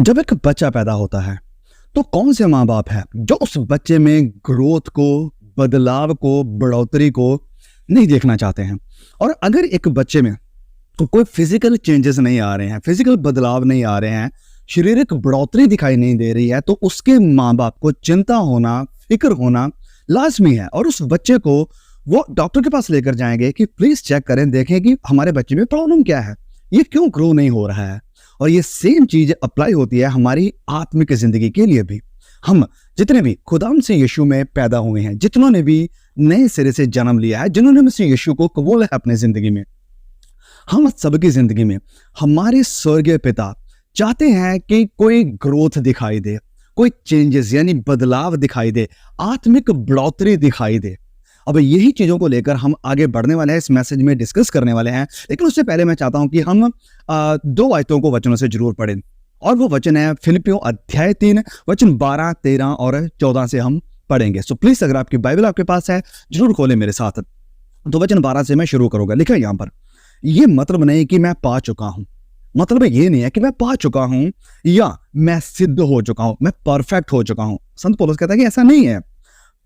जब एक बच्चा पैदा होता है तो कौन से माँ बाप है जो उस बच्चे में ग्रोथ को, बदलाव को, बढ़ोतरी को नहीं देखना चाहते हैं। और अगर एक बच्चे में तो कोई फिजिकल चेंजेस नहीं आ रहे हैं, फिजिकल बदलाव नहीं आ रहे हैं, शारीरिक बढ़ोतरी दिखाई नहीं दे रही है, तो उसके माँ बाप को चिंता होना, फिक्र होना लाजमी है। और उस बच्चे को वो डॉक्टर के पास लेकर जाएंगे कि प्लीज चेक करें, देखें कि हमारे बच्चे में प्रॉब्लम क्या है, ये क्यों ग्रो नहीं हो रहा है। और ये सेम चीज अप्लाई होती है हमारी आत्मिक जिंदगी के लिए भी। हम जितने भी खुदाम से यीशु में पैदा हुए हैं, जितनों ने भी नए सिरे से जन्म लिया है, जिन्होंने मुझसे यीशु को कबूल है अपने जिंदगी में, हम सबकी जिंदगी में हमारे स्वर्गीय पिता चाहते हैं कि कोई ग्रोथ दिखाई दे, कोई चेंजेस यानी बदलाव दिखाई दे, आत्मिक बढ़ोतरी दिखाई दे। अब यही चीजों को लेकर हम आगे बढ़ने वाले हैं, इस मैसेज में डिस्कस करने वाले हैं। लेकिन उससे पहले मैं चाहता हूं कि हम दो आयतों को वचनों से जरूर पढ़ें। और वो वचन है फिलिपियों अध्याय 3 वचन 12, 13 और 14 से हम पढ़ेंगे। सो प्लीज अगर आपकी बाइबल आपके पास है जरूर खोलें मेरे साथ। तो वचन 12 से मैं शुरू करूंगा। लिखा है यहां पर, ये मतलब नहीं कि मैं पा चुका हूं, मतलब ये नहीं है कि मैं पा चुका हूं या मैं सिद्ध हो चुका हूं, मैं परफेक्ट हो चुका हूं। संत पौलुस कहता है कि ऐसा नहीं है,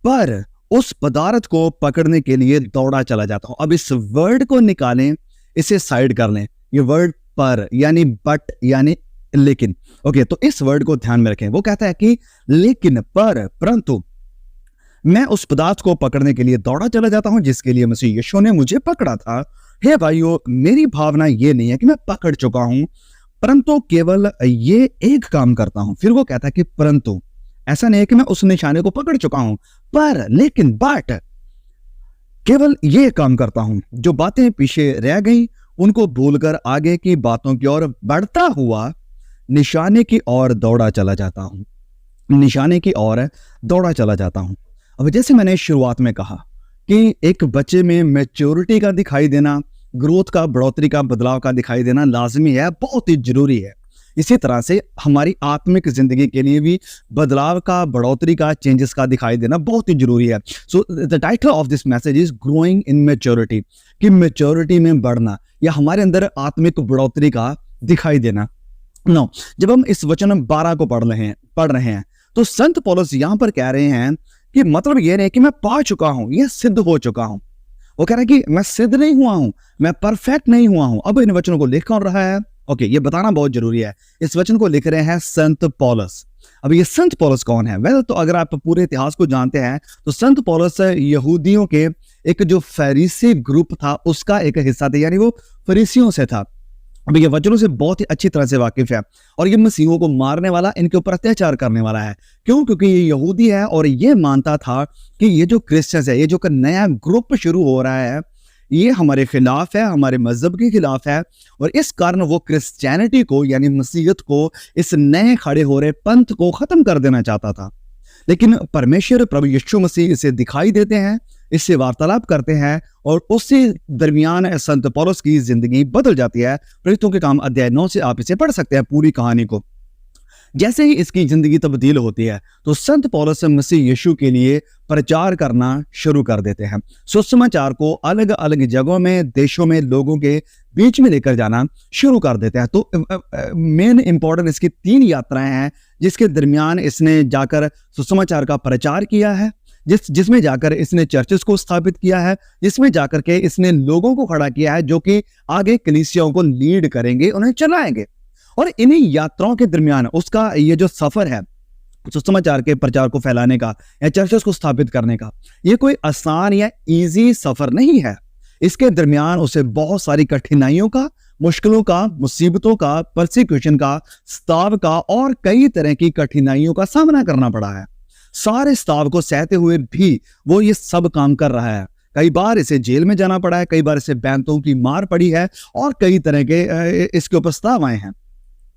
पर उस पदार्थ को पकड़ने के लिए दौड़ा चला जाता हूं। अब इस वर्ड को निकालें, इसे साइड कर लें। ये वर्ड पर यानी बट यानी लेकिन, ओके, तो इस वर्ड को ध्यान में रखें। वो कहता है कि लेकिन, पर, परंतु मैं उस पदार्थ को पकड़ने के लिए दौड़ा चला जाता हूं जिसके लिए मसीह यीशु ने मुझे पकड़ा था। हे भाइयों, मेरी भावना ये नहीं है कि मैं पकड़ चुका हूं, परंतु केवल ये एक काम करता हूं। फिर वो कहता है कि परंतु ऐसा नहीं है कि मैं उस निशाने को पकड़ चुका हूं, पर, लेकिन, बट केवल ये काम करता हूं, जो बातें पीछे रह गई उनको भूलकर आगे की बातों की ओर बढ़ता हुआ निशाने की ओर दौड़ा चला जाता हूं। निशाने की ओर दौड़ा चला जाता हूं। अब जैसे मैंने शुरुआत में कहा कि एक बच्चे में मैच्योरिटी का दिखाई देना, ग्रोथ का, बढ़ोतरी का, बदलाव का दिखाई देना लाजमी है, बहुत ही जरूरी है। इसी तरह से हमारी आत्मिक जिंदगी के लिए भी बदलाव का, बढ़ोतरी का, चेंजेस का दिखाई देना बहुत ही जरूरी है। So the title of this message is growing in maturity, कि मैच्योरिटी में बढ़ना या हमारे अंदर आत्मिक बढ़ोतरी का दिखाई देना। नो, जब हम इस वचन 12 को पढ़ रहे हैं तो संत पौलुस यहां पर कह रहे हैं कि मतलब ये नहीं कि मैं पा चुका हूं या सिद्ध हो चुका हूं। वो कह रहा है कि मैं सिद्ध नहीं हुआ हूं, मैं परफेक्ट नहीं हुआ हूं। अब इन वचनों को लिख कौन रहा है? ओके, ये बताना बहुत जरूरी है। इस वचन को लिख रहे हैं संत पौलुस। अब ये संत पौलुस कौन है? वेल, तो अगर आप पूरे इतिहास को जानते हैं तो संत पौलुस यहूदियों के एक जो फरीसी ग्रुप था उसका एक हिस्सा था, यानी वो फरीसियों से था। अब ये वचनों से बहुत ही अच्छी तरह से वाकिफ है और ये मसीहों को मारने वाला, इनके ऊपर अत्याचार करने वाला है। क्यों? क्योंकि ये यहूदी है और ये मानता था कि ये जो क्रिश्चियंस है, ये जो नया ग्रुप शुरू हो रहा है, ये हमारे खिलाफ है, हमारे मजहब के खिलाफ है। और इस कारण वो क्रिश्चियनिटी को यानी मसीहत को, इस नए खड़े हो रहे पंथ को खत्म कर देना चाहता था। लेकिन परमेश्वर प्रभु यीशु मसीह इसे दिखाई देते हैं, इससे वार्तालाप करते हैं और उसी दरमियान संत पौलुस की जिंदगी बदल जाती है। प्रेरितों के काम अध्याय 9 से आप इसे पढ़ सकते हैं पूरी कहानी को। जैसे ही इसकी जिंदगी तब्दील होती है तो संत पौलुस मसीह यीशु के लिए प्रचार करना शुरू कर देते हैं। सुसमाचार को अलग अलग जगहों में, देशों में, लोगों के बीच में लेकर जाना शुरू कर देते हैं। तो मेन इंपॉर्टेंट इसकी 3 यात्राएं हैं जिसके दरमियान इसने जाकर सुसमाचार का प्रचार किया है, जिसमें जाकर इसने चर्चेस को स्थापित किया है, जिसमें जाकर के इसने लोगों को खड़ा किया है जो कि आगे कलीसियाओं को लीड करेंगे, उन्हें चलाएंगे। और इन्हीं यात्राओं के दरमियान उसका ये जो सफर है सुसमाचार के प्रचार को फैलाने का या चर्चेस को स्थापित करने का, ये कोई आसान या इजी सफर नहीं है। इसके दरमियान उसे बहुत सारी कठिनाइयों का, मुश्किलों का, मुसीबतों का, परसिक्यूशन का, स्ताव का और कई तरह की कठिनाइयों का सामना करना पड़ा है। सारे स्ताव को सहते हुए भी वो ये सब काम कर रहा है। कई बार इसे जेल में जाना पड़ा है, कई बार इसे बैंतों की मार पड़ी है और कई तरह के इसके ऊपर स्ताव आए हैं।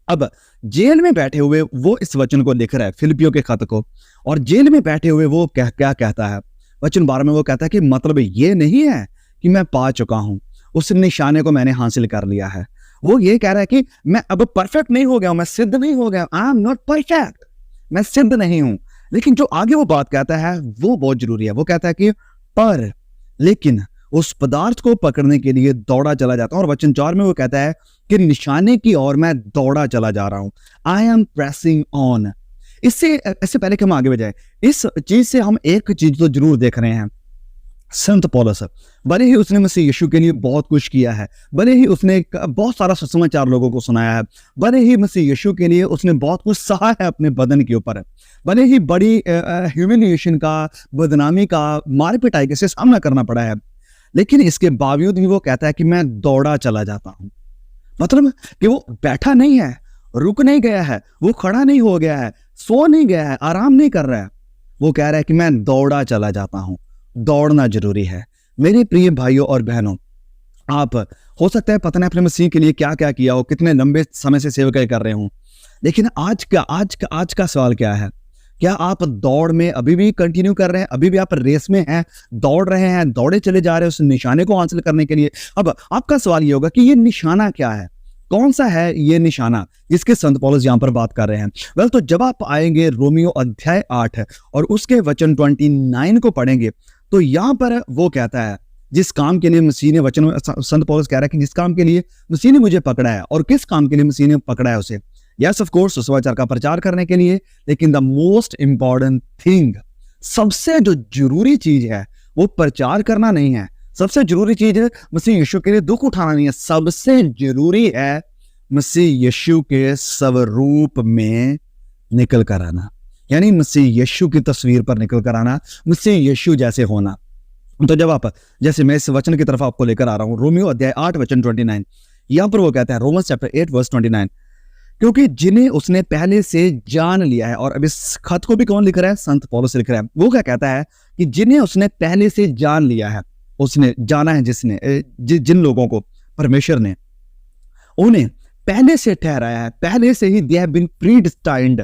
अब जेल में बैठे हुए वो इस वचन को लिख रहा है, फिलिपियों के खत को, और जेल में बैठे हुए वो क्या कहता है? वचन 12 में वो कहता है कि मतलब ये नहीं है कि मैं पा चुका हूं, उस निशाने को मैंने हासिल कर लिया है। वो ये कह रहा है कि मैं अब परफेक्ट नहीं हो गया हूं, मैं सिद्ध नहीं हो गया, आई एम नॉट परफेक्ट, मैं सिद्ध नहीं हूं। लेकिन जो आगे वो बात कहता है वो बहुत जरूरी है। वो कहता है कि पर, लेकिन उस पदार्थ को पकड़ने के लिए दौड़ा चला जाता हूं। और वचन 4 में वो कहता है कि निशाने की ओर मैं दौड़ा चला जा रहा हूं। I am pressing on. इससे पहले कि हम आगे बढ़े, इस चीज से हम एक चीज तो जरूर देख रहे हैं, संत पौलुस भले ही उसने मसीह यीशु के लिए बहुत कुछ किया है, भले ही उसने बहुत सारा सुसमाचार लोगों को सुनाया है, भले ही मसीह यीशु के लिए उसने बहुत कुछ सहा है अपने बदन के ऊपर, भले ही बड़ी ह्यूमिलिएशन का, बदनामी का, मार पिटाई से सामना करना पड़ा है, लेकिन इसके बावजूद भी वो कहता है कि मैं दौड़ा चला जाता हूं। मतलब कि वो बैठा नहीं है, रुक नहीं गया है, वो खड़ा नहीं हो गया है, सो नहीं गया है, आराम नहीं कर रहा है। वो कह रहा है कि मैं दौड़ा चला जाता हूं। दौड़ना जरूरी है। मेरे प्रिय भाइयों और बहनों, आप हो सकता है पता नहीं अपने मसीह के लिए क्या क्या किया हो, कितने लंबे समय से सेवा कर रहे हो, लेकिन आज का सवाल क्या है? क्या आप दौड़ में अभी भी कंटिन्यू कर रहे हैं? अभी भी आप रेस में हैं, दौड़ रहे हैं, दौड़े चले जा रहे हैं उस निशाने को हासिल करने के लिए? अब आपका सवाल ये होगा कि ये निशाना क्या है, कौन सा है ये निशाना जिसके संत पौलुस यहां पर बात कर रहे हैं? वेल, तो जब आप आएंगे रोमियो अध्याय 8 और उसके वचन 29 को पढ़ेंगे, तो यहां पर वो कहता है जिस काम के लिए मसीह ने, वचन संत पौलुस कह रहा है कि जिस काम के लिए मसीह ने मुझे पकड़ा है, और किस काम के लिए मसीह ने पकड़ा है उसे? यस, ऑफ कोर्स, सुसमाचार का प्रचार करने के लिए, लेकिन द मोस्ट इंपॉर्टेंट थिंग, सबसे जो जरूरी चीज है वो प्रचार करना नहीं है। सबसे जरूरी चीज है मसीह यीशु के लिए दुख उठाना नहीं है। सबसे जरूरी है मसीह यीशु के स्वरूप में निकल कर आना, यानी मसीह यीशु की तस्वीर पर निकल कर आना, मसीह यीशु जैसे होना। तो जब आप, जैसे मैं इस वचन की तरफ आपको लेकर आ रहा हूं, रोमियो अध्याय 8 वचन 29, यहां पर वो कहता है, रोमन्स चैप्टर 8 वर्स 29, क्योंकि जिन्हें उसने पहले से जान लिया है। और अब इस खत को भी कौन लिख रहा है? संत पौलुस लिख रहा है। वो क्या कहता है कि जिन्हें उसने पहले से जान लिया है, उसने जाना है जिसने, जिन लोगों को परमेश्वर ने उन्हें पहले से ठहराया है, पहले से ही दे हैव बीन प्रीडिस्टाइंड।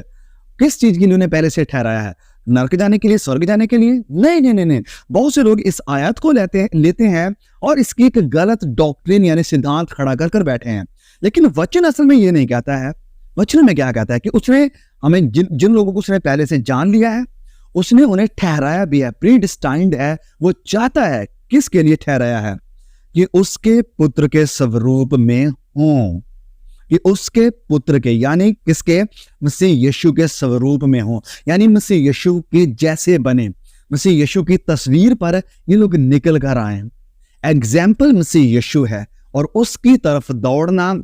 किस चीज के लिए उन्हें पहले से ठहराया है? नरक जाने के लिए, स्वर्ग जाने के लिए? नहीं नहीं नहीं नहीं। बहुत से लोग इस आयत को लेते हैं और इसकी एक गलत डॉक्ट्रिन यानी सिद्धांत खड़ा कर बैठे हैं, लेकिन वचन असल में ये नहीं कहता है। वचन में क्या कहता है कि उसने हमें जिन लोगों को उसने पहले से जान लिया है, उसने उन्हें ठहराया भी है, प्रीडिस्टाइंड है। वो चाहता है, किसके लिए ठहराया है? कि उसके पुत्र के स्वरूप में हों, कि उसके पुत्र के, यानी किसके? मसीह यीशु के स्वरूप में हो, यानी मसीह यीशु के जैसे बने, मसीह यीशु की तस्वीर पर ये लोग निकल कर आए। एग्जाम्पल मसीह यीशु है, और उसकी तरफ दौड़ना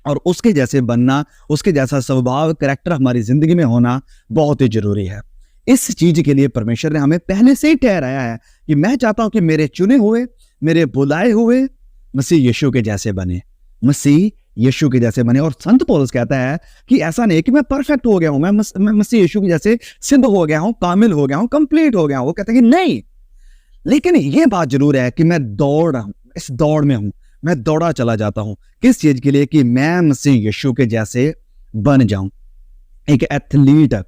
और उसके जैसे बनना, उसके जैसा स्वभाव, कैरेक्टर हमारी जिंदगी में होना बहुत ही जरूरी है। इस चीज के लिए परमेश्वर ने हमें पहले से ही ठहराया है कि मैं चाहता हूं कि मेरे चुने हुए, मेरे बुलाए हुए मसीह यीशु के जैसे बने, मसीह यीशु के जैसे बने। और संत पौलुस कहता है कि ऐसा नहीं कि मैं परफेक्ट हो गया हूं, मैं मसीह यीशु के जैसे सिद्ध हो गया हूं, कामिल हो गया हूं, कंप्लीट हो गया हूं। वो कहता है कि नहीं, लेकिन ये बात जरूर है कि मैं दौड़ रहा हूं, इस दौड़ में हूं, मैं दौड़ा चला जाता हूं। किस चीज के लिए? कि मैं मसीह यीशु के जैसे बन जाऊं। एक एथलीट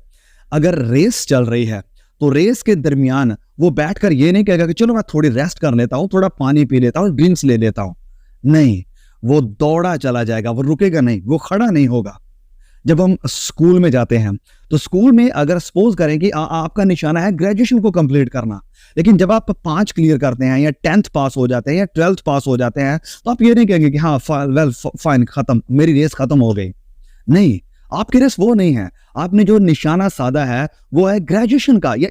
अगर रेस चल रही है, तो रेस के दरमियान वो बैठकर ये नहीं कहेगा कि चलो मैं थोड़ी रेस्ट कर लेता हूं, थोड़ा पानी पी लेता हूं, ड्रिंक्स ले लेता हूं। नहीं, वो दौड़ा चला जाएगा, वो रुकेगा नहीं, वो खड़ा नहीं होगा। जब हम स्कूल में जाते हैं, तो स्कूल में अगर सपोज करें कि आपका निशाना है ग्रेजुएशन को कंप्लीट करना, लेकिन जब आप 5 क्लियर करते हैं या 10th पास हो जाते हैं या 12th पास हो जाते हैं, तो आप ये नहीं कहेंगे कि हाँ वेल फाइन, खत्म, मेरी रेस खत्म हो गई। नहीं, आपकी रेस वो नहीं है। आपने जो निशाना साधा है वो है ग्रेजुएशन का, या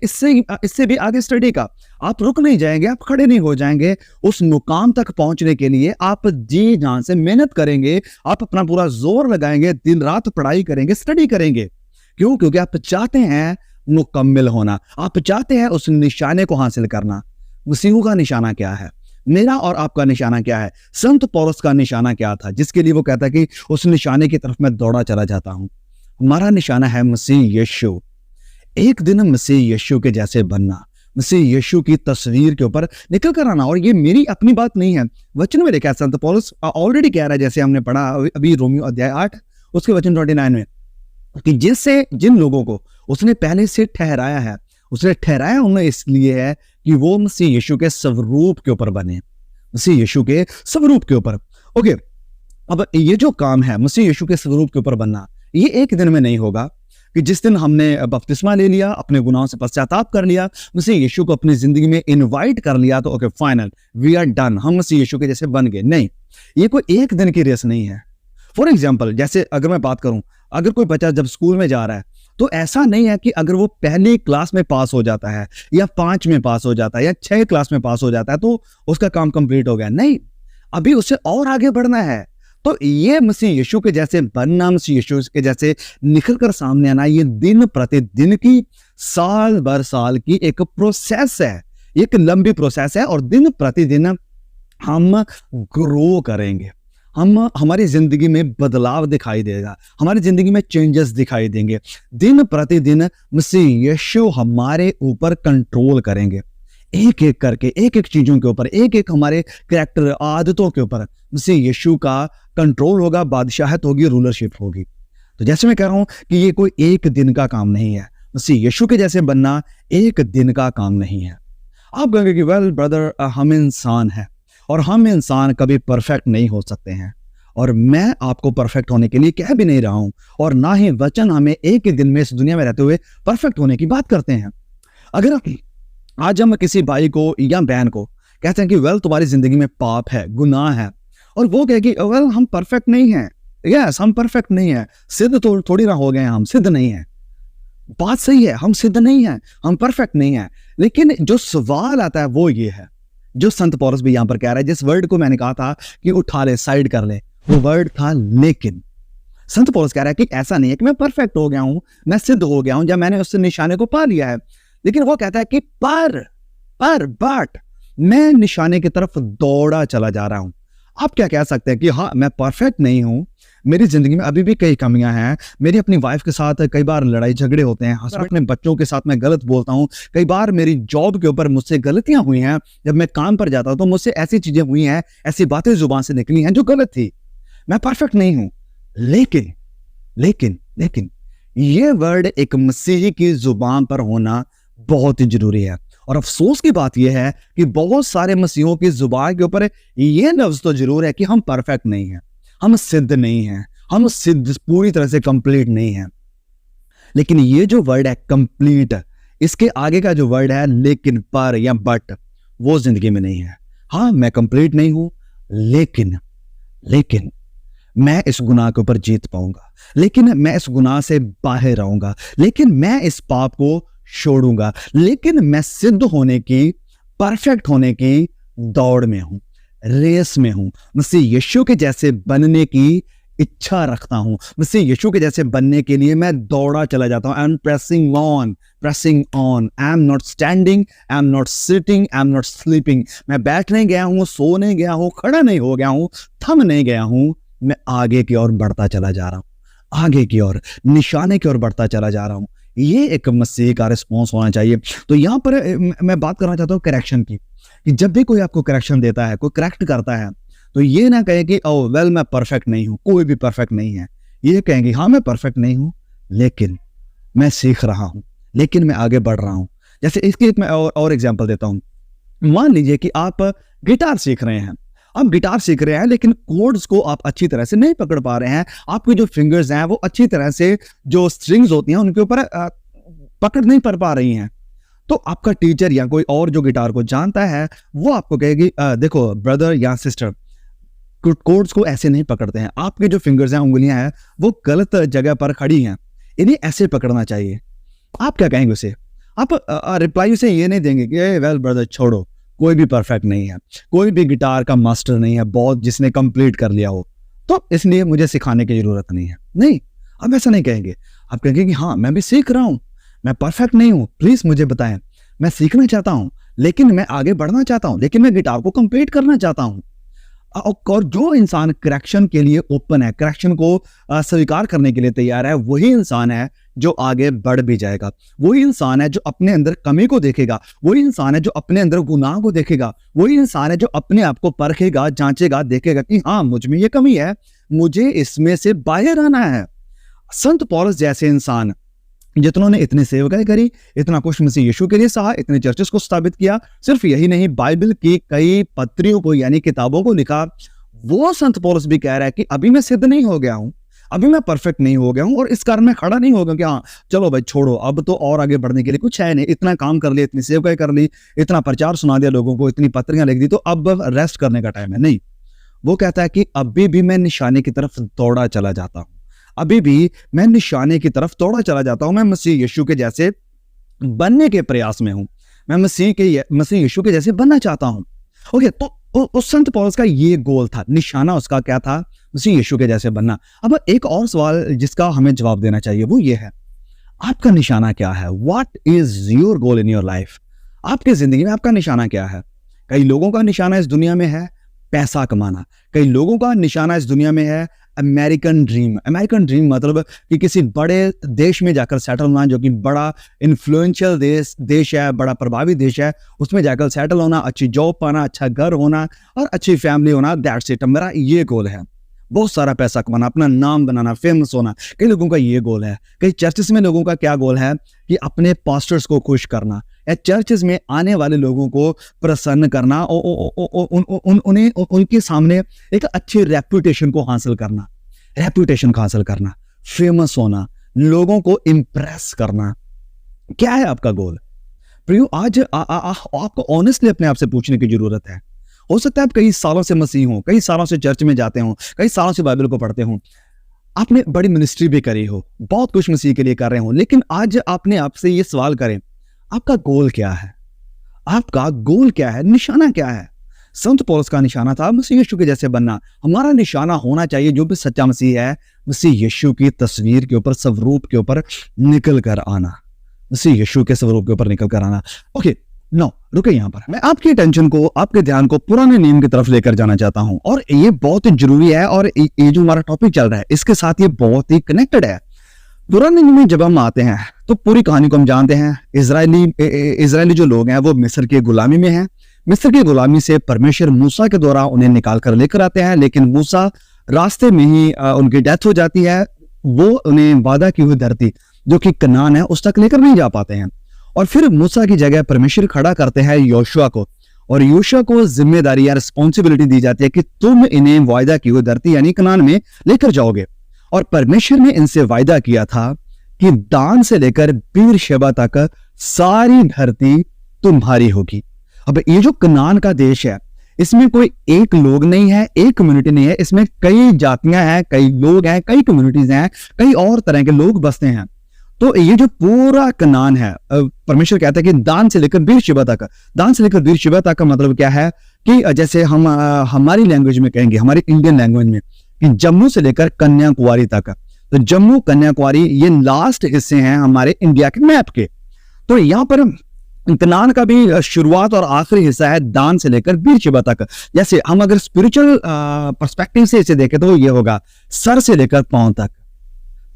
इससे भी आगे स्टडी का। आप रुक नहीं जाएंगे, आप खड़े नहीं हो जाएंगे। उस मुकाम तक पहुंचने के लिए आप जी जान से मेहनत करेंगे, आप अपना पूरा जोर लगाएंगे, दिन रात पढ़ाई करेंगे, स्टडी करेंगे। क्यों? क्योंकि आप चाहते हैं मुकम्मल होना, आप चाहते हैं उस निशाने को हासिल करना। मसीह का निशाना क्या है? मेरा और आपका निशाना क्या है? संत पौलुस का निशाना क्या था जिसके लिए वो कहता है कि उस निशाने की तरफ मैं दौड़ा चला जाता हूं? हमारा निशाना है मसीह यीशु। एक दिन मसीह यीशु के जैसे बनना, मसीह यीशु की तस्वीर के ऊपर निकल कर आना। और ये मेरी अपनी बात नहीं है, वचन में लिखा है, संत पौलुस ऑलरेडी कह रहा है, जैसे हमने पढ़ा अभी रोमियो अध्याय 8 उसके वचन 29 में, कि जिन लोगों को उसने पहले से ठहराया है, उसने ठहराया उन्हें इसलिए है कि वो मसीह यीशु के स्वरूप के ऊपर बने, मसीह यीशु के स्वरूप के ऊपर। ओके, अब ये जो काम है मसीह यीशु के स्वरूप के ऊपर बनना, ये एक दिन में नहीं होगा। कि जिस दिन हमने बपतिस्मा ले लिया, अपने गुनाहों से पश्चाताप कर लिया, मसीह यीशु को अपनी जिंदगी में इनवाइट कर लिया, तो okay final, we are done, Masih Yeshu यीशु के जैसे बन गए। नहीं, ये कोई एक दिन की रेस नहीं है। फॉर एग्जाम्पल, जैसे अगर मैं बात करूं, अगर कोई बच्चा जब स्कूल में जा रहा है तो ऐसा नहीं है कि अगर वो पहली क्लास में पास हो जाता है या 5 में पास हो जाता है या 6 क्लास में पास हो जाता है तो उसका काम कंप्लीट हो गया। नहीं, अभी उससे और आगे बढ़ना है। तो ये मसीह यीशु के जैसे बनना, मसीह यीशु के जैसे निखर कर सामने आना, ये दिन प्रतिदिन की, साल भर साल की एक प्रोसेस है, एक लंबी प्रोसेस है। और दिन प्रतिदिन हम ग्रो करेंगे, हमारी जिंदगी में बदलाव दिखाई देगा, हमारी जिंदगी में चेंजेस दिखाई देंगे। दिन प्रतिदिन मसीह यीशु हमारे ऊपर कंट्रोल करेंगे, एक एक करके, एक एक चीजों के ऊपर, एक एक हमारे कैरेक्टर, आदतों के ऊपर मसीह यीशु का कंट्रोल होगा, बादशाहत होगी, रूलरशिप होगी। तो जैसे मैं कह रहा हूं कि ये कोई एक दिन का काम नहीं है। मसीह यीशु के जैसे बनना एक दिन का काम नहीं है। आप कहेंगे कि वेल ब्रदर, हम इंसान हैं और हम इंसान कभी परफेक्ट नहीं हो सकते हैं, और मैं आपको परफेक्ट होने के लिए कह भी नहीं रहा हूं, और ना ही वचन हमें एक ही दिन में इस दुनिया में रहते हुए परफेक्ट होने की बात करते हैं। अगर आज हम किसी भाई को या बहन को कहते हैं कि वेल तुम्हारी जिंदगी में पाप है, गुनाह है, और वो कहे कि वेल हम परफेक्ट नहीं हैं, यस हम परफेक्ट नहीं है, सिद्ध तो थोड़ी ना हो गए, हम सिद्ध नहीं है। बात सही है, हम सिद्ध नहीं है, हम परफेक्ट नहीं है। लेकिन जो सवाल आता है वो ये है, जो संत पौलुस भी यहां पर कह रहा है, जिस वर्ड को मैंने कहा था कि उठा ले, साइड कर ले, वो वर्ड था लेकिन। संत पौलुस कह रहा है कि ऐसा नहीं है कि मैं परफेक्ट हो गया हूं, मैं सिद्ध हो गया हूं, जब मैंने उस निशाने को पा लिया है। लेकिन वो कहता है कि बट मैं निशाने की तरफ दौड़ा चला जा रहा हूं। आप क्या कह सकते हैं कि हाँ मैं परफेक्ट नहीं हूं, मेरी जिंदगी में अभी भी कई कमियां हैं, मेरी अपनी वाइफ के साथ कई बार लड़ाई झगड़े होते हैं, अपने बच्चों के साथ मैं गलत बोलता हूं, कई बार मेरी जॉब के ऊपर मुझसे गलतियां हुई हैं, जब मैं काम पर जाता हूं तो मुझसे ऐसी चीजें हुई हैं, ऐसी बातें जुबान से निकली हैं जो गलत थी, मैं परफेक्ट नहीं हूं। लेकिन लेकिन लेकिन ये वर्ड एक मसीही की जुबान पर होना बहुत ही जरूरी है। और अफसोस की बात यह है कि बहुत सारे मसीहों की जुबान के ऊपर ये लफ्ज तो जरूर है कि हम परफेक्ट नहीं हैं, हम सिद्ध नहीं हैं, हम सिद्ध पूरी तरह से कंप्लीट नहीं हैं। लेकिन ये जो वर्ड है कंप्लीट, इसके आगे का जो वर्ड है लेकिन, पर या बट, वो जिंदगी में नहीं है। हाँ मैं कंप्लीट नहीं हूं, लेकिन मैं इस गुनाह के ऊपर जीत पाऊंगा, लेकिन मैं इस गुनाह से बाहर आऊंगा, लेकिन मैं इस पाप को छोड़ूंगा, लेकिन मैं सिद्ध होने की, परफेक्ट होने की दौड़ में हूं, रेस में हूं। मसीह यीशु के जैसे बनने की इच्छा रखता हूं, मसीह यीशु के जैसे बनने के लिए मैं दौड़ा चला जाता हूं। I am pressing on, I am not standing, I am not sitting, I am not sleeping. मैं बैठ नहीं गया हूं, सो नहीं गया हूं, खड़ा नहीं हो गया हूं, थम नहीं गया हूं, मैं आगे की ओर बढ़ता चला जा रहा हूं, आगे की ओर, निशाने की ओर बढ़ता चला जा रहा हूं। ये एक मसीह का रिस्पॉन्स होना चाहिए। तो यहां पर मैं बात करना चाहता हूं करेक्शन की, कि जब भी कोई आपको करेक्शन देता है, कोई करेक्ट करता है, तो ये ना कहे कि ओ वेल मैं परफेक्ट नहीं हूं, कोई भी परफेक्ट नहीं है। ये कहेंगे हाँ मैं परफेक्ट नहीं हूं, लेकिन मैं सीख रहा हूं, लेकिन मैं आगे बढ़ रहा हूं। जैसे इसकी एक मैं और एग्जांपल देता हूं। मान लीजिए कि आप गिटार सीख रहे हैं, आप गिटार सीख रहे हैं, लेकिन कोड्स को आप अच्छी तरह से नहीं पकड़ पा रहे हैं, आपके जो फिंगर्स हैं वो अच्छी तरह से जो स्ट्रिंग्स होती हैं उनके ऊपर पकड़ नहीं पा रही हैं। तो आपका टीचर या कोई और जो गिटार को जानता है वो आपको कहेगी देखो ब्रदर या सिस्टर, कोड्स को ऐसे नहीं पकड़ते हैं, आपके जो फिंगर्स हैं, उंगलियां हैं, वो गलत जगह पर खड़ी हैं, इन्हें ऐसे पकड़ना चाहिए। आप क्या कहेंगे उसे? आप रिप्लाई उसे ये नहीं देंगे कि वेल ब्रदर छोड़ो, कोई भी परफेक्ट नहीं है, कोई भी गिटार का मास्टर नहीं है बहुत जिसने कंप्लीट कर लिया हो, तो इसलिए मुझे सिखाने की जरूरत नहीं है। नहीं, आप ऐसा नहीं कहेंगे। आप कहेंगे कि हाँ मैं भी सीख रहा हूं, मैं परफेक्ट नहीं हूं, प्लीज मुझे बताएं, मैं सीखना चाहता हूं, लेकिन मैं आगे बढ़ना चाहता हूं, लेकिन मैं गिटार को कंप्लीट करना चाहता हूं। और जो इंसान करेक्शन के लिए ओपन है, करेक्शन को स्वीकार करने के लिए तैयार है, वही इंसान है जो आगे बढ़ भी जाएगा। वही इंसान है जो अपने अंदर कमी को देखेगा, वही इंसान है जो अपने अंदर गुनाह को देखेगा, वही इंसान है जो अपने आप को परखेगा, जांचेगा, देखेगा कि हाँ मुझ में ये कमी है, मुझे इसमें से बाहर आना है। संत पौलुस जैसे इंसान जितनों इतनी सेवकाई करी, इतना कुछ मसीह यीशु के लिए सहा, इतने चर्चेस को स्थापित किया, सिर्फ यही नहीं बाइबल की कई पत्रियों को यानी किताबों को लिखा, वो संत पौलुस भी कह रहा है कि अभी मैं सिद्ध नहीं हो गया हूं, अभी मैं परफेक्ट नहीं हो गया हूँ और इस कारण मैं खड़ा नहीं हो गया कि हाँ चलो भाई छोड़ो, अब तो और आगे बढ़ने के लिए कुछ है नहीं, इतना काम कर लिया, इतनी सेवकाई कर ली, इतना प्रचार सुना दिया लोगों को, इतनी पत्रियां लिख दी, तो अब रेस्ट करने का टाइम है। नहीं, वो कहता है कि अभी भी मैं निशाने की तरफ दौड़ा चला जाता हूँ, अभी भी मैं निशाने की तरफ दौड़ा चला जाता हूँ, मैं मसीह यीशु के जैसे बनने के प्रयास में हूँ, मैं मसीह यीशु के जैसे बनना चाहता हूँ। ओके, तो उस संत पौलुस का ये गोल था, निशाना उसका क्या था? मसीह यीशु के जैसे बनना। अब एक और सवाल जिसका हमें जवाब देना चाहिए वो ये है, आपका निशाना क्या है? What is your goal in your life? आपकी जिंदगी में आपका निशाना क्या है? कई लोगों का निशाना इस दुनिया में है पैसा कमाना, कई लोगों का निशाना इस दुनिया में है अमेरिकन ड्रीम। अमेरिकन ड्रीम मतलब कि किसी बड़े देश में जाकर सेटल होना, जो कि बड़ा इन्फ्लुएंशियल देश है, बड़ा प्रभावी देश है, उसमें जाकर सेटल होना, अच्छी जॉब पाना, अच्छा घर होना और अच्छी फैमिली होना। दैट्स इट, मेरा ये गोल है। बहुत सारा पैसा कमाना, अपना नाम बनाना, फेमस होना, कई लोगों का ये गोल है। कई चर्चेस में लोगों का क्या गोल है कि अपने पास्टर्स को खुश करना या चर्चेस में आने वाले लोगों को प्रसन्न करना, उन्हें उनके सामने एक अच्छी रेपुटेशन को हासिल करना, फेमस होना, लोगों को इम्प्रेस करना। क्या है आपका गोल? प्रियो, आज आपको ऑनेस्टली अपने आप से पूछने की जरूरत है। हो सकता है आप कई सालों से मसीह हो, कई सालों से चर्च में जाते हो, कई सालों से बाइबल को पढ़ते हो, आपने बड़ी मिनिस्ट्री भी करी हो, बहुत कुछ मसीह के लिए कर रहे हो, लेकिन आज आपने आपसे ये सवाल करें, आपका गोल क्या है? आपका गोल क्या है? निशाना क्या है? संत पौलुस का निशाना था मसीह यीशु के जैसे बनना। हमारा निशाना होना चाहिए, जो भी सच्चा मसीह है, मसीह यीशु की तस्वीर के ऊपर, स्वरूप के ऊपर निकल कर आना, मसीह यीशु के स्वरूप के ऊपर निकल कर आना। ओके, नो रुके यहाँ पर। मैं आपकी अटेंशन को, आपके ध्यान को पुराने नियम की तरफ लेकर जाना चाहता हूं, और ये बहुत ही जरूरी है, और ये जो हमारा टॉपिक चल रहा है इसके साथ ये बहुत ही कनेक्टेड है। पुराने नियम में जब हम आते हैं तो पूरी कहानी को हम जानते हैं। इजरायली जो लोग हैं वो मिस्र की गुलामी में हैं। मिस्र की गुलामी से परमेश्वर मूसा के द्वारा उन्हें निकाल कर लेकर आते हैं, लेकिन मूसा रास्ते में ही उनकी डेथ हो जाती है। वो उन्हें वादा की हुई धरती जो कि कनान है उस तक लेकर नहीं जा पाते हैं, और फिर मूसा की जगह परमेश्वर खड़ा करते हैं योशुआ को, और योशुआ को जिम्मेदारी या रिस्पॉन्सिबिलिटी दी जाती है कि तुम इन्हें वायदा की हुई धरती यानी कनान में लेकर जाओगे। और परमेश्वर ने इनसे वायदा किया था कि दान से लेकर बीरशेबा तक सारी धरती तुम्हारी होगी। अब ये जो कनान का देश है, इसमें कोई एक लोग नहीं है, एक कम्युनिटी नहीं है, इसमें कई जातियां हैं, कई लोग हैं, कई कम्युनिटीज हैं, कई और तरह के लोग बसते हैं। तो ये जो पूरा कनान है, परमेश्वर कहता है कि दान से लेकर बीरशेबा तक। दान से लेकर बीरशेबा तक का मतलब क्या है कि जैसे हम हमारी लैंग्वेज में कहेंगे, हमारी इंडियन लैंग्वेज में, कि जम्मू से लेकर कन्याकुमारी तक। तो जम्मू, कन्याकुमारी ये लास्ट हिस्से हैं हमारे इंडिया के मैप के। तो यहाँ पर कनान का भी शुरुआत और आखिरी हिस्सा है दान से लेकर बीरशेबा तक। जैसे हम अगर स्पिरिचुअल पर्सपेक्टिव से इसे देखें तो ये होगा सर से लेकर पांव तक,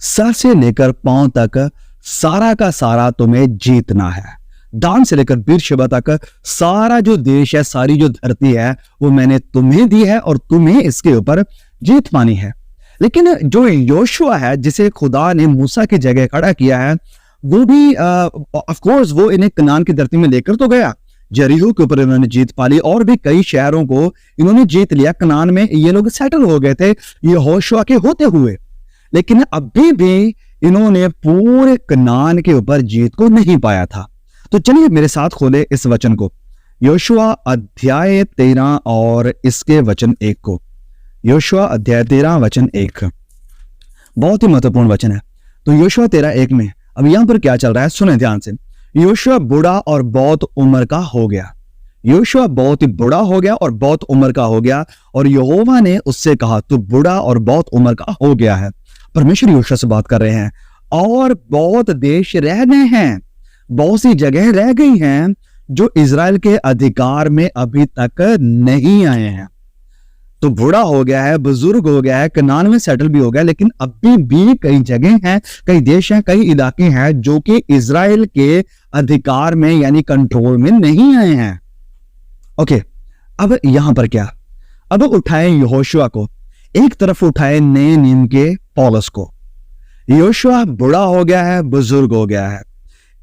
सर से लेकर पांव तक सारा का सारा तुम्हें जीतना है। दान से लेकर बीरशेबा तक सारा जो देश है, सारी जो धरती है, वो मैंने तुम्हें दी है और तुम्हें इसके ऊपर जीत पानी है। लेकिन जो योशुआ है, जिसे खुदा ने मूसा की जगह खड़ा किया है, वो भी ऑफ कोर्स वो इन्हें कनान की धरती में लेकर तो गया, जरीहो के ऊपर इन्होंने जीत पाली, और भी कई शहरों को इन्होंने जीत लिया। कनान में ये लोग सेटल हो गए थे यहोशुआ के होते हुए, लेकिन अभी भी इन्होंने पूरे कनान के ऊपर जीत को नहीं पाया था। तो चलिए मेरे साथ खोले इस वचन को, योशुआ अध्याय 13 और इसके वचन 1 को। योशुआ अध्याय 13 वचन 1 बहुत ही महत्वपूर्ण वचन है। तो योशुआ 13:1 में अब यहां पर क्या चल रहा है, सुने ध्यान से। योशुआ बूढ़ा और बहुत उम्र का हो गया। योशुआ बहुत ही बूढ़ा हो गया और बहुत उम्र का हो गया, और यहोवा ने उससे कहा तू बूढ़ा और बहुत उम्र का हो गया है। परमेश्वर योशुआ से बात कर रहे हैं, और बहुत देश रह गए हैं, बहुत सी जगह रह गई हैं जो इजराइल के अधिकार में अभी तक नहीं आए हैं। तो बूढ़ा हो गया है, बुजुर्ग हो गया है, कनान में सेटल भी हो गया, लेकिन अभी भी कई जगह हैं, कई देश हैं, कई इलाके हैं जो कि इजराइल के अधिकार में यानी कंट्रोल में नहीं आए हैं। ओके, अब यहां पर क्या, अब उठाए यहोशुआ को, एक तरफ उठाए नए नियम के पौलुस को। यहोशुआ बूढ़ा हो गया है, बुजुर्ग हो गया है,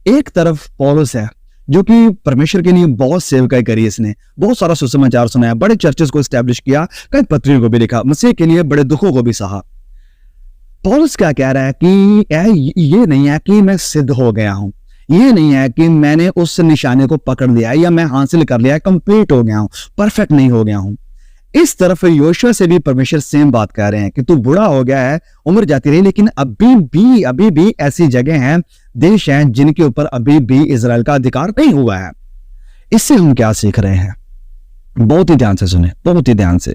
एक तरफ पौलुस है जो कि परमेश्वर के लिए बहुत सेवकाई करी, इसने बहुत सारा सुसमाचार सुनाया, बड़े चर्चेस को एस्टैब्लिश किया, कई पत्रियों को भी लिखा, मसीह के लिए बड़े दुखों को भी सहा। पौलुस क्या कह रहा है कि ये नहीं है कि मैं सिद्ध हो गया हूं, ये नहीं है कि मैंने उस निशाने को पकड़ लिया या मैं हासिल कर लिया, कंप्लीट हो गया हूं, परफेक्ट नहीं हो गया हूं। इस तरफ योशुआ से भी परमेश्वर सेम बात कह रहे हैं कि तू बूढ़ा हो गया है, उम्र जाती रही, लेकिन अभी भी ऐसी जगह हैं, देश हैं जिनके ऊपर अभी भी इजराइल का अधिकार नहीं हुआ है। इससे हम क्या सीख रहे हैं? बहुत ही ध्यान से सुने, बहुत ही ध्यान से।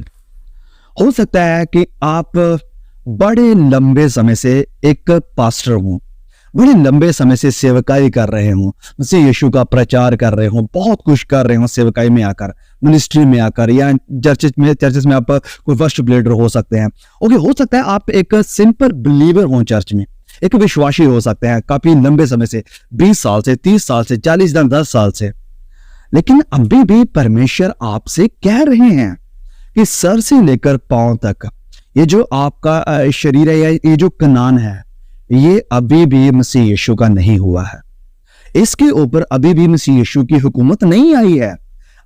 हो सकता है कि आप बड़े लंबे समय से एक पास्टर हो, बड़े लंबे समय से सेवकाई कर रहे हो, मसीह यीशु का प्रचार कर रहे हो, बहुत कुछ कर रहे हो सेवकाई में आकर, मिनिस्ट्री में आकर, या चर्चेस में आप कोई वर्शिप लीडर हो सकते हैं। ओके, हो सकता है आप एक सिंपल बिलीवर हो, चर्च में एक विश्वासी हो सकते हैं काफी लंबे समय से, 20 साल से, 30 साल से, 40 10 साल से। लेकिन अभी भी परमेश्वर आपसे कह रहे हैं कि सर से लेकर पांव तक ये जो आपका शरीर है या ये जो कनान है, ये अभी भी मसीह यीशु का नहीं हुआ है। इसके ऊपर अभी भी मसीह यीशु की हुकूमत नहीं आई है।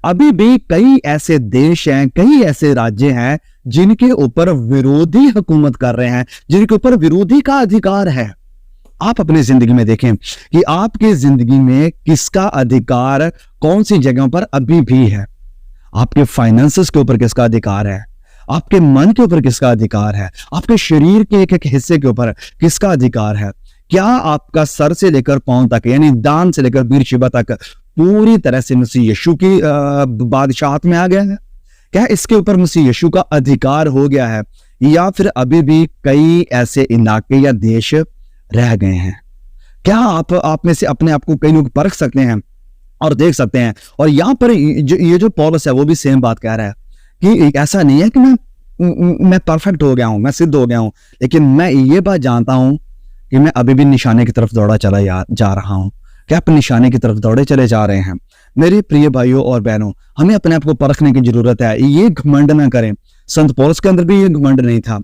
अभी भी कई ऐसे देश हैं, कई ऐसे राज्य हैं जिनके ऊपर विरोधी हुकूमत कर रहे हैं, जिनके ऊपर विरोधी का अधिकार है। आप अपनी जिंदगी में देखें कि आपकी जिंदगी में किसका अधिकार कौन सी जगहों पर अभी भी है। आपके फाइनेंसेस के ऊपर किसका अधिकार है, आपके मन के ऊपर किसका अधिकार है, आपके शरीर के एक एक हिस्से के ऊपर किसका अधिकार है। क्या आपका सर से लेकर पांव तक, यानी दान से लेकर बीरशिबा तक पूरी तरह से मसीह यीशु की बादशाहत में आ गया है? क्या इसके ऊपर मसीह यीशु का अधिकार हो गया है, या फिर अभी भी कई ऐसे इलाके या देश रह गए हैं? क्या आप में से अपने आप को कई लोग परख सकते हैं और देख सकते हैं? और यहाँ पर ये जो पौलुस है वो भी सेम बात कह रहा है कि ऐसा नहीं है कि मैं परफेक्ट हो गया हूं, मैं सिद्ध हो गया हूं, लेकिन मैं ये बात जानता हूं कि मैं अभी भी निशाने की तरफ दौड़ा चला जा रहा हूं। क्या आप निशाने की तरफ दौड़े चले जा रहे हैं? मेरे प्रिय भाइयों और बहनों, हमें अपने आप को परखने की जरूरत है। ये घमंड ना करें। संत पौलुस के अंदर भी ये घमंड नहीं था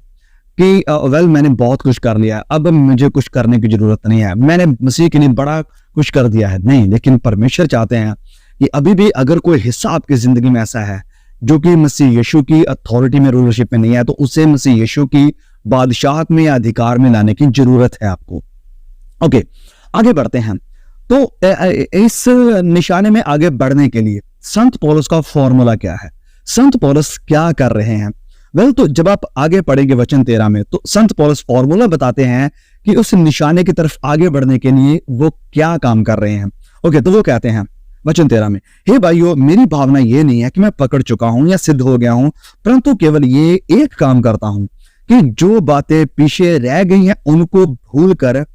कि मैंने बहुत कुछ कर लिया, अब मुझे कुछ करने की जरूरत नहीं है, मैंने मसीह के लिए बड़ा कुछ कर दिया है। नहीं, लेकिन परमेश्वर चाहते हैं कि अभी भी अगर कोई हिस्सा आपकी जिंदगी में ऐसा है जो कि मसीह यीशु की अथॉरिटी में, रूलरशिप में नहीं है, तो उसे मसीह यीशु की बादशाहत में या अधिकार में लाने की जरूरत है आपको। ओके, आगे बढ़ते हैं। तो इस निशाने में आगे बढ़ने के लिए संत पौलुस का फॉर्मूला क्या है? संत पौलुस क्या कर रहे हैं? तो जब आप आगे पढ़ेंगे वचन 13 में, तो संत पौलुस फॉर्मूला बताते हैं कि उस निशाने की तरफ आगे बढ़ने के लिए वो क्या काम कर रहे हैं। ओके, तो वो कहते हैं वचन 13 में, हे भाइयों, मेरी भावना ये नहीं है कि मैं पकड़ चुका हूं या सिद्ध हो गया हूं, परंतु केवल ये एक काम करता हूं कि जो बातें पीछे रह गई हैं उनको भूलकर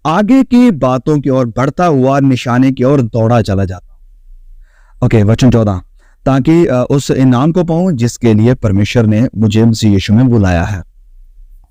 आगे की बातों की ओर बढ़ता हुआ निशाने की ओर दौड़ा चला जाता हूं। ओके, वचन 14, ताकि उस इनाम को पाऊं जिसके लिए परमेश्वर ने मुझे मसीह यीशु में बुलाया है।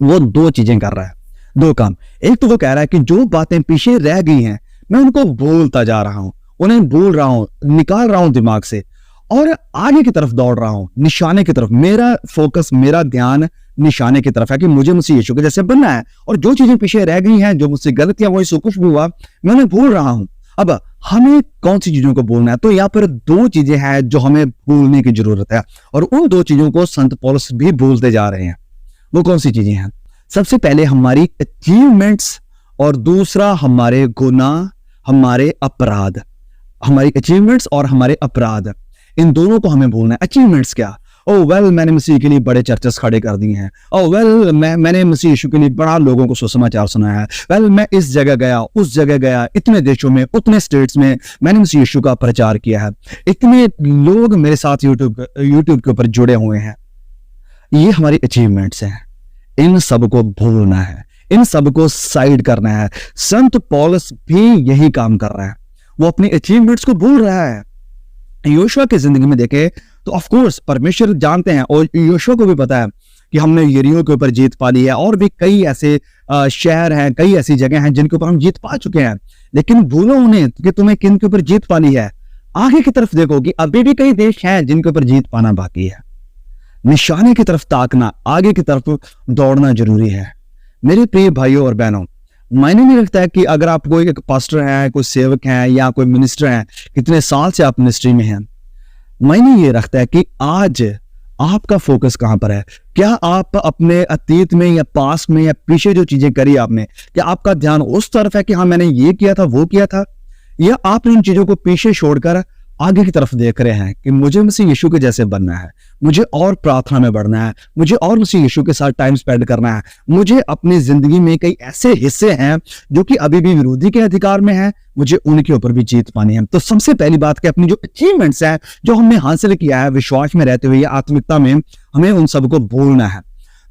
वो दो चीजें कर रहा है, दो काम। एक तो वो कह रहा है कि जो बातें पीछे रह गई हैं मैं उनको भूलता जा रहा हूं, उन्हें भूल रहा हूं, निकाल रहा हूं दिमाग से, और आगे की तरफ दौड़ रहा हूं, निशाने की तरफ। मेरा फोकस, मेरा ध्यान निशाने की तरफ है कि मुझे मसीह यीशु के जैसे बनना है, और जो चीजें पीछे रह गई हैं, जो मुझसे गलत या वही कुछ भी हुआ, मैं उन्हें भूल रहा हूं। अब हमें कौन सी चीजों को भूलना है? तो यहाँ पर दो चीजें हैं जो हमें भूलने की जरूरत है, और उन दो चीजों को संत पौलुस भी भूलते जा रहे हैं। वो कौन सी चीजें हैं? सबसे पहले हमारी अचीवमेंट्स, और दूसरा हमारे गुनाह, हमारे अपराध। हमारी अचीवमेंट्स और हमारे अपराध, इन दोनों को हमें भूलना है। अचीवमेंट्स क्या? मैंने मसीह के लिए बड़े चर्चेस खड़े कर दिए हैं। मैंने मसीह यीशु के लिए बड़ा लोगों को सुसमाचार सुनाया है। मैं इस जगह गया, उस जगह गया, इतने देशों में, उतने स्टेट्स में मैंने मसीह यीशु का प्रचार किया है। इतने लोग मेरे साथ यूट्यूब के ऊपर जुड़े हुए हैं। ये हमारी अचीवमेंट्स हैं। इन सब को भूलना है, इन सब को साइड करना है। संत पौलुस भी यही काम कर रहा है, वो अपनी अचीवमेंट्स को भूल रहा है। योशुआ की जिंदगी में देखे तो ऑफ कोर्स परमेश्वर जानते हैं, और योशुआ को भी पता है कि हमने यरीहो के ऊपर जीत पा ली है, और भी कई ऐसे शहर हैं, कई ऐसी जगह हैं जिनके ऊपर हम जीत पा चुके हैं। लेकिन भूलो उन्हें कि तुम्हें किन के ऊपर जीत पानी है। आगे की तरफ देखो कि अभी भी कई देश हैं जिनके ऊपर जीत पाना बाकी है। निशाने की तरफ ताकना, आगे की तरफ दौड़ना जरूरी है। मेरे प्रिय भाइयों और बहनों, मायने नहीं रखता है कि अगर आप कोई एक पास्टर है, कोई सेवक है, या कोई मिनिस्टर है, कितने साल से आप मिनिस्ट्री में हैं। मायने ये रखता है कि आज आपका फोकस कहां पर है? क्या आप अपने अतीत में या पास्ट में या पीछे जो चीजें करी आपने, क्या आपका ध्यान उस तरफ है कि हाँ मैंने ये किया था, वो किया था, या आप इन चीजों को पीछे छोड़कर आगे की तरफ देख रहे हैं कि मुझे मसीह यीशु के जैसे बनना है, मुझे और प्रार्थना में बढ़ना है, मुझे और मसीह यीशु के साथ टाइम स्पेंड करना है, मुझे अपनी जिंदगी में कई ऐसे हिस्से हैं जो कि अभी भी विरोधी के अधिकार में हैं, मुझे उनके ऊपर भी जीत पानी है। तो सबसे पहली बात कि अपनी जो अचीवमेंट्स हैं, जो हमने हासिल किया है विश्वास में रहते हुए या आत्मिकता में, हमें उन सबको भूलना है।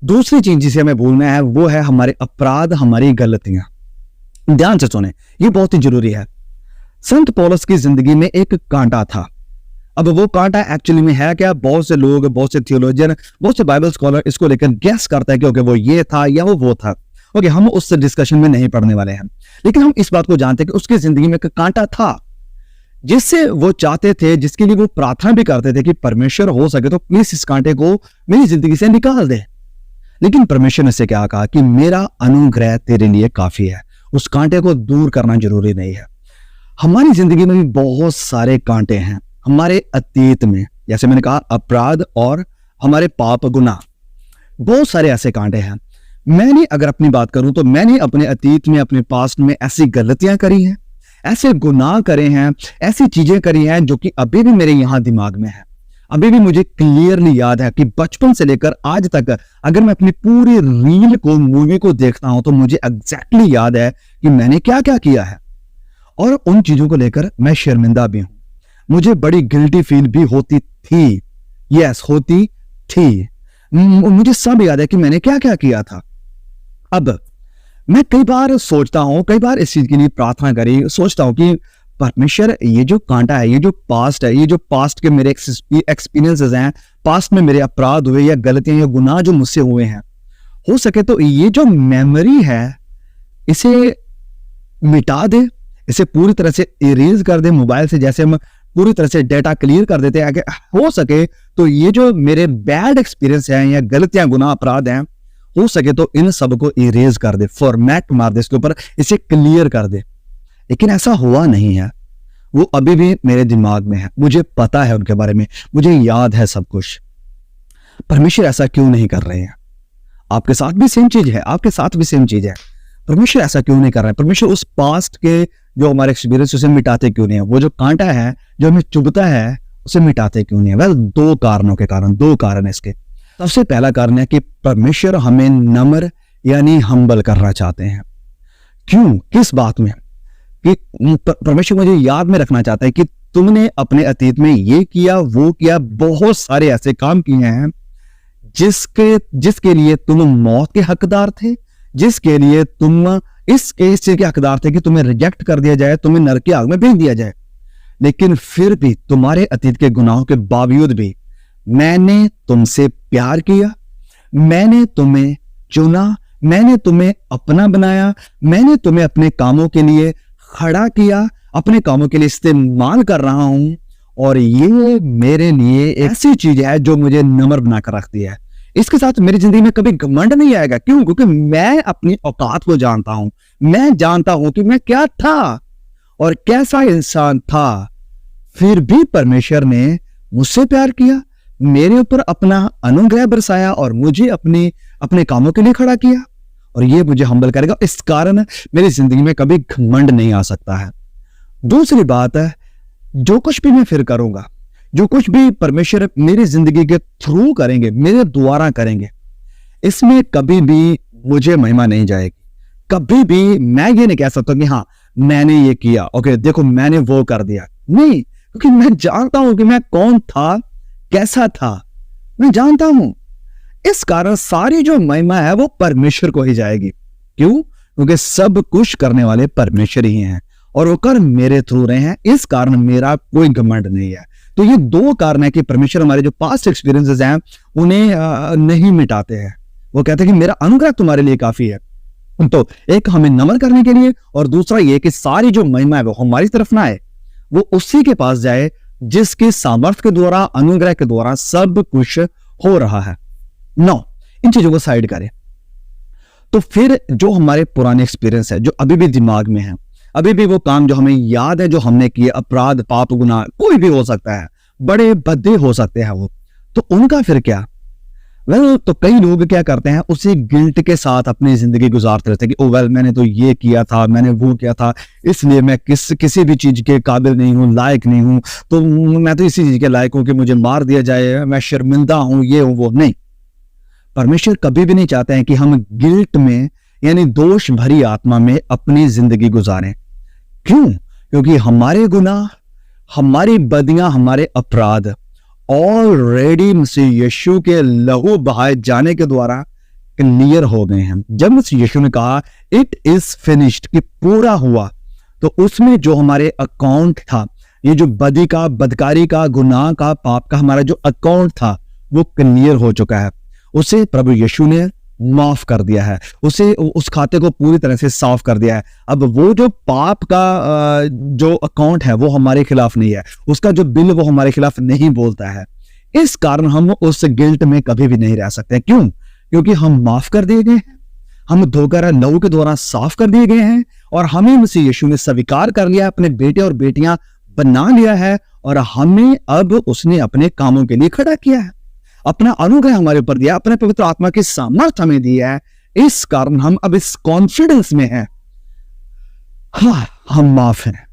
दूसरी चीज जिसे हमें भूलना है वो है हमारे अपराध, हमारी गलतियां। ध्यान से सुने, ये बहुत ही जरूरी है। संत पौलुस की जिंदगी में एक कांटा था। अब वो कांटा एक्चुअली में है क्या? बहुत से लोग, बहुत से थियोलॉजियन, बहुत से बाइबल स्कॉलर इसको लेकर गैस करता है कि ओके वो ये था या वो था। ओके, हम उस डिस्कशन में नहीं पढ़ने वाले हैं, लेकिन हम इस बात को जानते हैं कि उसकी जिंदगी में एक कांटा था जिससे वो चाहते थे, जिसके लिए वो प्रार्थना भी करते थे कि परमेश्वर हो सके तो प्लीज इस कांटे को मेरी जिंदगी से निकाल दे। लेकिन परमेश्वर ने से क्या कहा कि मेरा अनुग्रह तेरे लिए काफी है, उस कांटे को दूर करना जरूरी नहीं है। हमारी जिंदगी में भी बहुत सारे कांटे हैं हमारे अतीत में, जैसे मैंने कहा अपराध और हमारे पाप गुनाह, बहुत सारे ऐसे कांटे हैं। मैंने अगर अपनी बात करूं तो मैंने अपने अतीत में, अपने पास्ट में ऐसी गलतियां करी हैं, ऐसे गुनाह करे हैं, ऐसी चीजें करी हैं जो कि अभी भी मेरे यहां दिमाग में है। अभी भी मुझे क्लियरली याद है कि बचपन से लेकर आज तक अगर मैं अपनी पूरी रील को, मूवी को देखता हूं तो मुझे एग्जैक्टली याद है कि मैंने क्या क्या किया है, और उन चीजों को लेकर मैं शर्मिंदा भी हूं। मुझे बड़ी गिल्टी फील भी होती थी, यस होती थी। मुझे सब याद है कि मैंने क्या क्या किया था। अब मैं कई बार सोचता हूं, कई बार इस चीज के लिए प्रार्थना करी, सोचता हूं कि परमेश्वर ये जो कांटा है, ये जो पास्ट है, ये जो पास्ट के मेरे एक्सपीरियंसेस हैं, पास्ट में मेरे अपराध हुए या गलतियां या गुनाह जो मुझसे हुए हैं, हो सके तो ये जो मेमोरी है इसे मिटा दे, इसे पूरी तरह से इरेज कर दे मोबाइल से, जैसे हम पूरी तरह से डेटा क्लियर कर देते हैं। हो सके तो ये जो मेरे बैड एक्सपीरियंस हैं या गलतियां, गुनाह, अपराध हैं, हो सके तो इन सब को इरेज कर दे, फॉर्मेट मार दे इसके ऊपर, इसे क्लियर कर दे। लेकिन ऐसा हुआ नहीं है, वो अभी भी मेरे दिमाग में है, मुझे पता है उनके बारे में, मुझे याद है सब कुछ। परमेश्वर ऐसा क्यों नहीं कर रहे हैं? आपके साथ भी सेम चीज है, आपके साथ भी सेम चीज है। परमेश्वर ऐसा क्यों नहीं कर रहा है? परमेश्वर उस पास्ट के जो हमारे एक्सपीरियंस उसे मिटाते क्यों नहीं है? वो जो कांटा है जो हमें चुभता है उसे मिटाते क्यों नहीं है? वेल, दो कारणों के कारण, दो कारण है इसके। सबसे पहला कारण है कि परमेश्वर हमें नम्र यानी हम्बल करना चाहते हैं। क्यों? किस बात में? कि परमेश्वर मुझे याद में रखना चाहता है कि तुमने अपने अतीत में ये किया, वो किया, बहुत सारे ऐसे काम किए हैं जिसके लिए तुम मौत के हकदार थे, जिसके लिए तुम इस चीज के हकदार थे कि तुम्हें रिजेक्ट कर दिया जाए, तुम्हें नरक की आग में भेज दिया जाए। लेकिन फिर भी तुम्हारे अतीत के गुनाहों के बावजूद भी मैंने तुमसे प्यार किया, मैंने तुम्हें चुना, मैंने तुम्हें अपना बनाया, मैंने तुम्हें अपने कामों के लिए खड़ा किया, अपने कामों के लिए इस्तेमाल कर रहा हूं। और ये मेरे लिए ऐसी चीज है जो मुझे नम्र बनाकर रखती है। इसके साथ मेरी जिंदगी में कभी घमंड नहीं आएगा। क्यों? क्योंकि मैं अपनी औकात को जानता हूं, मैं जानता हूं कि मैं क्या था और कैसा इंसान था। फिर भी परमेश्वर ने मुझसे प्यार किया, मेरे ऊपर अपना अनुग्रह बरसाया और मुझे अपने कामों के लिए खड़ा किया, और ये मुझे हम्बल करेगा। इस कारण मेरी जिंदगी में कभी घमंड नहीं आ सकता है। दूसरी बात है, जो कुछ भी मैं फिर करूंगा, जो कुछ भी परमेश्वर मेरी जिंदगी के थ्रू करेंगे, मेरे द्वारा करेंगे, इसमें कभी भी मुझे महिमा नहीं जाएगी। कभी भी मैं ये नहीं कह सकता कि हाँ मैंने ये किया, ओके देखो मैंने वो कर दिया। नहीं, क्योंकि मैं जानता हूं कि मैं कौन था, कैसा था, मैं जानता हूं। इस कारण सारी जो महिमा है वो परमेश्वर को ही जाएगी। क्यों? क्योंकि सब कुछ करने वाले परमेश्वर ही हैं और वो कर मेरे थ्रू रहे हैं। इस कारण मेरा कोई घमंड नहीं है। तो ये दो कारण है कि परमेश्वर हमारे जो पास्ट एक्सपीरियंसेस हैं उन्हें नहीं मिटाते हैं। वो कहते हैं कि मेरा अनुग्रह तुम्हारे लिए काफी है। तो एक हमें नमन करने के लिए, और दूसरा ये कि सारी जो महिमा है वो हमारी तरफ ना आए, वो उसी के पास जाए जिसके सामर्थ्य के द्वारा, अनुग्रह के द्वारा सब कुछ हो रहा है। नौ, इन चीजों को साइड करें तो फिर जो हमारे पुराने एक्सपीरियंस है, जो अभी भी दिमाग में है, अभी भी वो काम जो हमें याद है जो हमने किए, अपराध, पाप, गुनाह, कोई भी हो सकता है, बड़े भद्दे हो सकते हैं वो, तो उनका फिर क्या? तो कई लोग क्या करते हैं, उसी गिल्ट के साथ अपनी जिंदगी गुजारते रहते हैं कि ओ वेल, मैंने तो ये किया था, मैंने वो किया था, इसलिए मैं किसी भी चीज के काबिल नहीं हूँ, लायक नहीं हूँ, तो मैं तो इसी चीज के लायक हूँ कि मुझे मार दिया जाए, मैं शर्मिंदा हूँ, ये हूँ वो। नहीं, परमेश्वर कभी भी नहीं चाहते हैं कि हम गिल्ट में यानी दोष भरी आत्मा में अपनी जिंदगी गुजारें। क्यों? क्योंकि हमारे गुनाह, हमारी बदियां, हमारे अपराध ऑलरेडी मसीह यीशु के लहू बहाए जाने के द्वारा क्लियर हो गए हैं। जब मसीह यीशु ने कहा इट इज फिनिश्ड, कि पूरा हुआ, तो उसमें जो हमारे अकाउंट था, ये जो बदी का, बदकारी का, गुनाह का, पाप का हमारा जो अकाउंट था, वो क्लियर हो चुका है। उसे प्रभु यीशु ने माफ कर दिया है, उसे उस खाते को पूरी तरह से साफ कर दिया है। अब वो जो पाप का जो अकाउंट है वो हमारे खिलाफ नहीं है, उसका जो बिल वो हमारे खिलाफ नहीं बोलता है। इस कारण हम उस गिल्ट में कभी भी नहीं रह सकते। क्यों? क्योंकि हम माफ कर दिए गए हैं, हम धोकर लहू के द्वारा साफ कर दिए गए हैं, और हमें मसीह यीशु ने स्वीकार कर लिया, अपने बेटे और बेटियां बना लिया है, और हमें अब उसने अपने कामों के लिए खड़ा किया है, अपना अनुग्रह हमारे ऊपर दिया, अपने पवित्र आत्मा की सामर्थ हमें दी है। इस कारण हम अब इस कॉन्फिडेंस में हैं, हाँ, हम माफ हैं,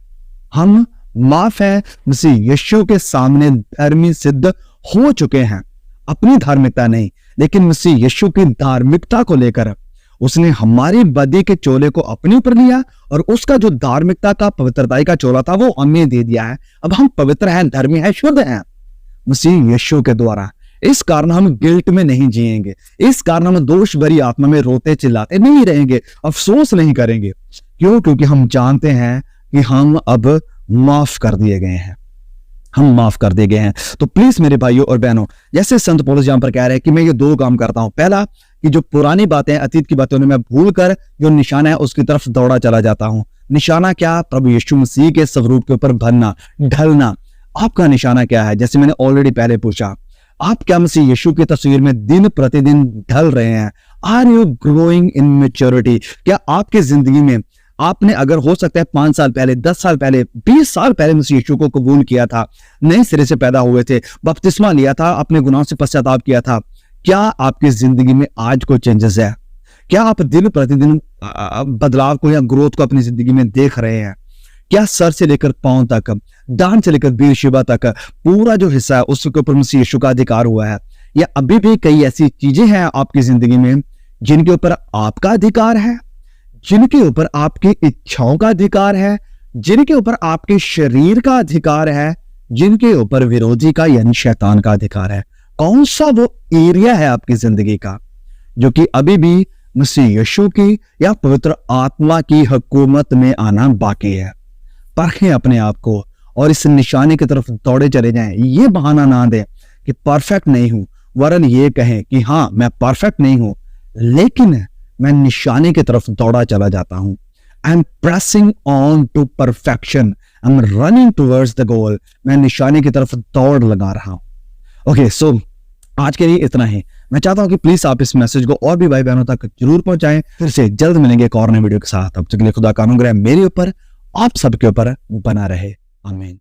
हम माफ है, मसीह यीशु के सामने धर्मी सिद्ध हो चुके हैं। अपनी धार्मिकता नहीं, लेकिन मसीह यीशु की धार्मिकता को लेकर उसने हमारी बदी के चोले को अपने ऊपर लिया, और उसका जो धार्मिकता का, पवित्रताई का चोला था, वो हमें दे दिया है। अब हम पवित्र हैं, धर्मी हैं, शुद्ध हैं मसीह यीशु के द्वारा। इस कारण हम गिल्ट में नहीं जिएंगे, इस कारण हम दोष भरी आत्मा में रोते चिल्लाते नहीं रहेंगे, अफसोस नहीं करेंगे। क्यों? क्योंकि हम जानते हैं कि हम अब माफ कर दिए गए हैं, हम माफ कर दिए गए हैं। तो प्लीज मेरे भाइयों और बहनों, जैसे संत पौलुस यहां पर कह रहे हैं कि मैं ये दो काम करता हूं। पहला, कि जो पुरानी बातें, अतीत की बातें, उन्हें मैं भूल कर जो निशाना है उसकी तरफ दौड़ा चला जाता हूं। निशाना क्या? प्रभु यीशु मसीह के स्वरूप के ऊपर बनना, ढलना। आपका निशाना क्या है? जैसे मैंने ऑलरेडी पहले पूछा, आप क्या मसीह यीशु की तस्वीर में दिन प्रतिदिन ढल रहे हैं? Are you growing in maturity? क्या आपकी जिंदगी में आपने, अगर हो सकता है 5 साल पहले, 10 साल पहले, 20 साल पहले मसीह यीशु को कबूल किया था, नए सिरे से पैदा हुए थे, बपतिस्मा लिया था, अपने गुनाहों से पश्चाताप किया था, क्या आपकी जिंदगी में आज कोई चेंजेस है? क्या आप दिन प्रतिदिन बदलाव को या ग्रोथ को अपनी जिंदगी में देख रहे हैं? क्या सर से लेकर पांव तक, दान से लेकर बीरशिबा तक पूरा जो हिस्सा है उसके ऊपर मसीह यीशु का अधिकार हुआ है? या अभी भी कई ऐसी चीजें हैं आपकी जिंदगी में जिनके ऊपर आपका अधिकार है, जिनके ऊपर आपकी इच्छाओं का अधिकार है, जिनके ऊपर आपके शरीर का अधिकार है, जिनके ऊपर विरोधी का यानी शैतान का अधिकार है? कौन सा वो एरिया है आपकी जिंदगी का जो कि अभी भी मसीह यीशु की या पवित्र आत्मा की हुकूमत में आना बाकी है? परखें अपने आप को और इस निशाने की तरफ दौड़े चले जाएं। ये बहाना ना दें कि परफेक्ट नहीं हूं, वरन ये कहें कि हाँ, मैं परफेक्ट नहीं हूं, लेकिन मैं निशाने की तरफ दौड़ा चला जाता हूं। I am pressing on to perfection, I am running towards the goal. मैं निशाने की तरफ दौड़ लगा रहा हूं। ओके, सो आज के लिए इतना ही। मैं चाहता हूं कि प्लीज आप इस मैसेज को और भी भाई बहनों तक जरूर पहुंचाएं। फिर से जल्द मिलेंगे एक और नए वीडियो के साथ। तब तक के लिए खुदा का अनुग्रह मेरे ऊपर, आप सबके ऊपर बना रहे। आमीन।